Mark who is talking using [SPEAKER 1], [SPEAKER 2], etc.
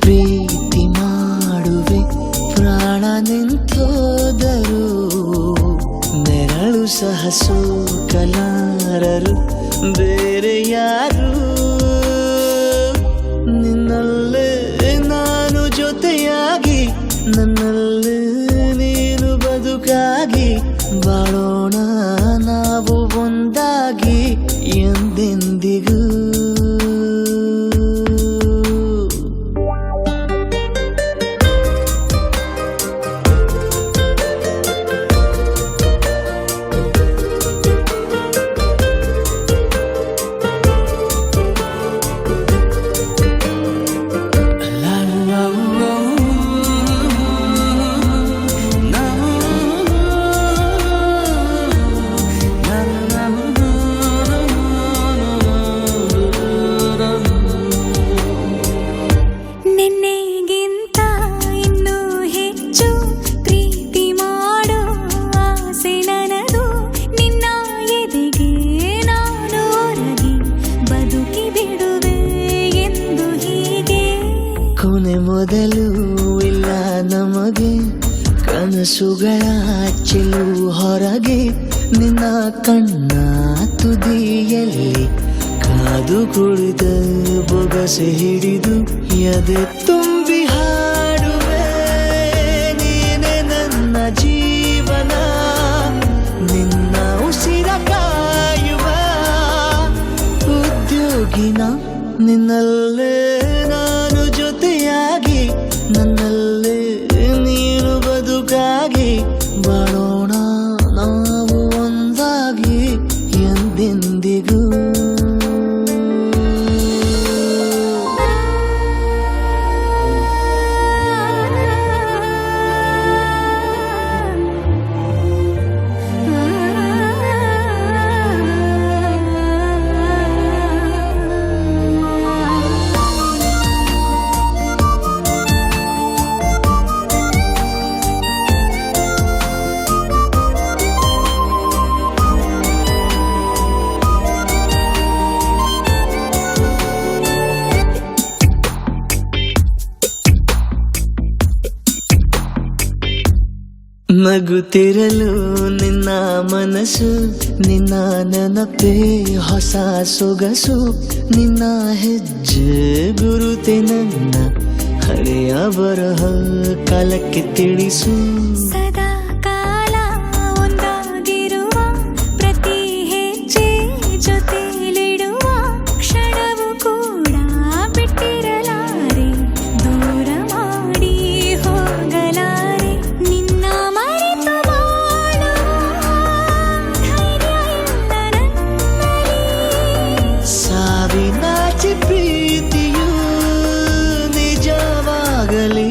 [SPEAKER 1] ಪ್ರೀತಿ ಮಾಡುವೆ ಪ್ರಾಣ ನಿಂತೋದರು ನೆರಳು ಸಹ ಸೋಕಲಾರರು ಬೇರೆ ಯಾರು ನಿನ್ನಲ್ಲೇ ನಾನು ಜೊತೆಯಾಗಿ ನನ್ನಲ್ಲೇ ನೀನು ಬದುಕಾಗಿ ಬಾಳೋಣ ನಾವು ಒಂದಾಗಿ ಎಂದೆಂದಿಗೂ
[SPEAKER 2] ನಿನ್ನೆಗಿಂತ ಇನ್ನೂ ಹೆಚ್ಚು ಪ್ರೀತಿ ಮಾಡೋ ಆಸೆ ನನದು ನಿನ್ನ ಎದೆಗೆ ನಾನು ಒರಗಿ ಬದುಕಿ ಬಿಡುವೆ ಎಂದು ಹೀಗೆ
[SPEAKER 1] ಕೊನೆ ಮೊದಲು ಇಲ್ಲ ನಮಗೆ ಕನಸುಗಳ ಚೆಲು ಹೊರಗೆ ನಿನ್ನ ಕಣ್ಣ ತುದಿಯಲ್ಲಿ ಕಾದು ಕುಳಿತ ಬೊಗಸೆ ಹಿಡಿದು ಎದೆ ತುಂಬಿ ಹಾಡುವೆ ನೀನೆ ನನ್ನ ಜೀವನ ನಿನ್ನ ಉಸಿರ ಕಾಯುವ ಉದ್ಯೋಗಿನ ನಿನ್ನಲ್ಲೇ ನಾನು ಜೊತೆಯಾಗಿ ನನ್ನಲ್ಲೇ ನೀನು ಬದುಕಾಗಿ ಬಾಳೋಣ ನಾವು ಒಂದಾಗಿ ಎಂದೆಂದಿಗೂ ನಗುತ್ತಿರಲು ನಿನ್ನ ಮನಸ್ಸು ನಿನ್ನ ನೆನಪೇ ಹೊಸ ಸೊಗಸು ನಿನ್ನ ಹೆಜ್ಜೆ ಗುರುತೆ ನನ್ನ ಹಳೆಯ ಬರಹ ಕಾಲಕ್ಕೆ ತಿಳಿಸು
[SPEAKER 2] ಸದಾ ಕಾಲ ಒಂದಾಗಿರುವ ಪ್ರತಿ ಹೆಜ್ಜೆ ಜೊತೆಲಿಡುವ ಕ್ಷಣವು ಕೂಡ ಬಿಟ್ಟಿರಲಾರೆ ದೂರ ಮಾಡಿ ಹೋಗಲಾರೆ ನಿನ್ನ ಮರೆತು ಬಾಳುವ ಧೈರ್ಯ ಇಲ್ಲ ನನ್ನಲ್ಲಿ
[SPEAKER 1] ಸಾವಿನಾಚೆ ಪ್ರೀತಿಯು ನಿಜವಾಗಲಿ